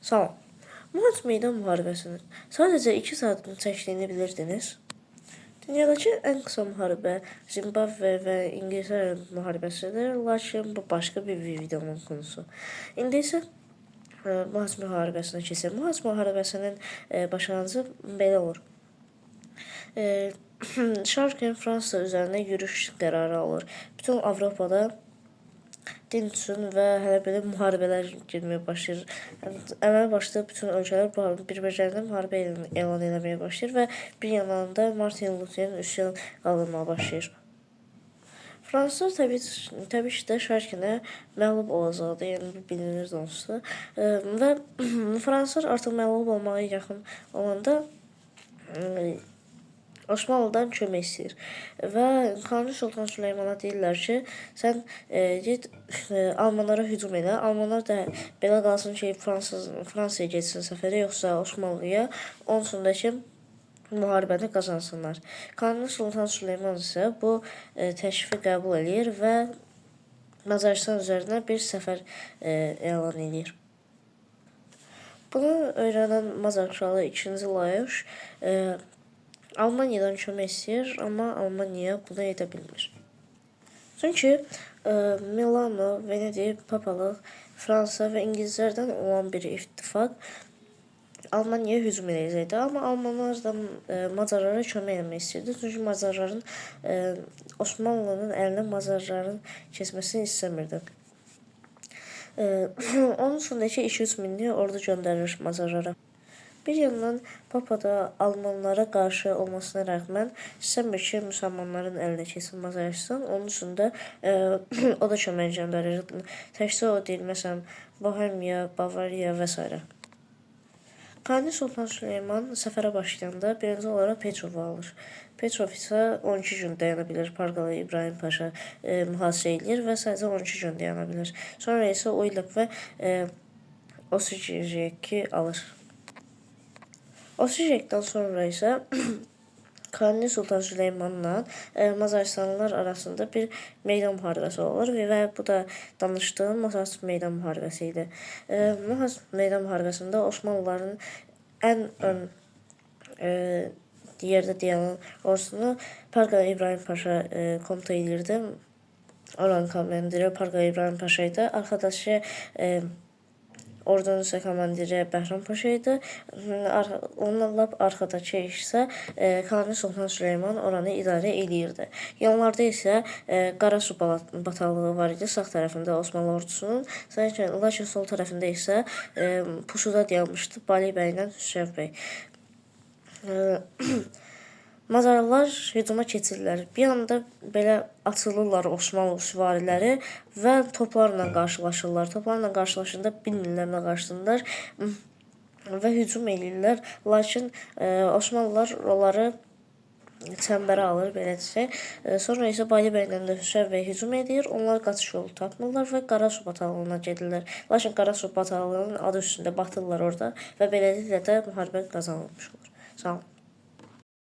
Salam. Muharrət meydan müharibəsinin sadəcə 2 saatını çəkdiyini bilirdiniz? Dünyadakı ən qısa müharibə Zimbabve və İngiltərə müharibəsidir, lakin bu başqa bir videonun konusu. İndi isə Muharrət müharibəsinə keçir. Muharrət müharibəsinin başlanğıcı belə olur. Şarkən Fransa üzərində yürüş qərarı alır. Bütün Avropada din üçün və hələ belə müharibələr girməyə başlayır. Əməl başda bütün ölkələr bir-birlərinə müharibə elan etməyə başlayır və bir yandan da Martin Luther'in üsyan qaldırmağa başlayır. Fransa təbii ki də Şarkənə məğlub olacaqdı, yəni bilinirdi onsuz. Və Fransızlar artıq məğlub olmağa yaxın olanda Osmanlıdan kömək istəyir və Kanuni Sultan Süleymana deyirlər ki, sən get Almanlara hücum elə. Almanlar da belə qalsın ki, Fransaya getsin səfərə, yoxsa Osmanlıya. Onun üçün də ki, müharibəni qazansınlar. Kanuni Sultan Süleyman isə bu təklifi qəbul edir və Macaristan üzərinə bir səfər elan edir. Bunu öyrənən Macar kralı 2. Lajos Almaniyadan kömək istəyir, amma Almaniya bunu edə bilmir. Çünki Milano, Venedik, Papalıq, Fransa və İngilizlərdən olan bir ittifaq Almaniyaya hücum edəcəkdi. Amma Almanlar da Macarlara kömək etmək istəyirdi. Çünki Macarların Osmanlının əlinə Macarların keçməsini istəmirdi. Onun üçün də ki, 2-3 minlik ordu göndərir Macarlara. Bir yandan Papa da Almanlara qarşı olmasına rəğmən istəmir ki, müsəlmanların əlinə keçsin Macaristan. Onun üçün də o da kömək göndərir. Təkcə o deyil, məsələn, Bohemiya, Bavariya və s. Kanuni Sultan Süleyman səfərə başlayanda birinci olaraq Petrovu alır. Petrov isə 12 gün dayana bilir. Parqalı İbrahim Paşa mühasirə edir və sadəcə 12 gün dayana bilir. Sonra isə Oylaq və Osijeki alır. Osijekdən sonra isə Kanuni Sultan Süleymanla Macaristanlılar arasında bir meydan müharibəsi olur və bu da danışdığım Muharrət meydan müharibəsi idi. Muharrət meydan müharibəsində Osmanlıların ən ön yerdə dayanan ordusunu Parqalı İbrahim Paşa komuta edirdi. Oranın komandiri Parqalı İbrahim Paşa idi. Arkadaşı ordunun isə komandiri Bəhram Paşa idi. Ondan lap arxadakı isə Kanuni Sultan Süleyman oranı idarə edirdi. Yanlarda isə Qarasu batallığı var idi, sağ tərəfində Osmanlı ordusunun. Lakin sol tərəfində isə pusuda dayanmışdı Bali bəy ilə Hüseyn bəy. Macarlar hücuma keçirlər. Bir anda belə açılırlar Osmanlı süvariləri və toplarla qarşılaşırlar. Toplarla qarşılaşında bilmirlər nə qarşısındalar və hücum edirlər. Lakin Osmanlılar onları çəmbərə alır, belə desək. Sonra isə Bali bəylə də Hüseyn bəy hücum edir. Onlar qaçış yolu tapmırlar və Qarasu batallığına gedirlər. Lakin Qarasu batallığının adı üstündə batırlar orada və beləliklə də müharibə qazanılmış olur. Sağ olun.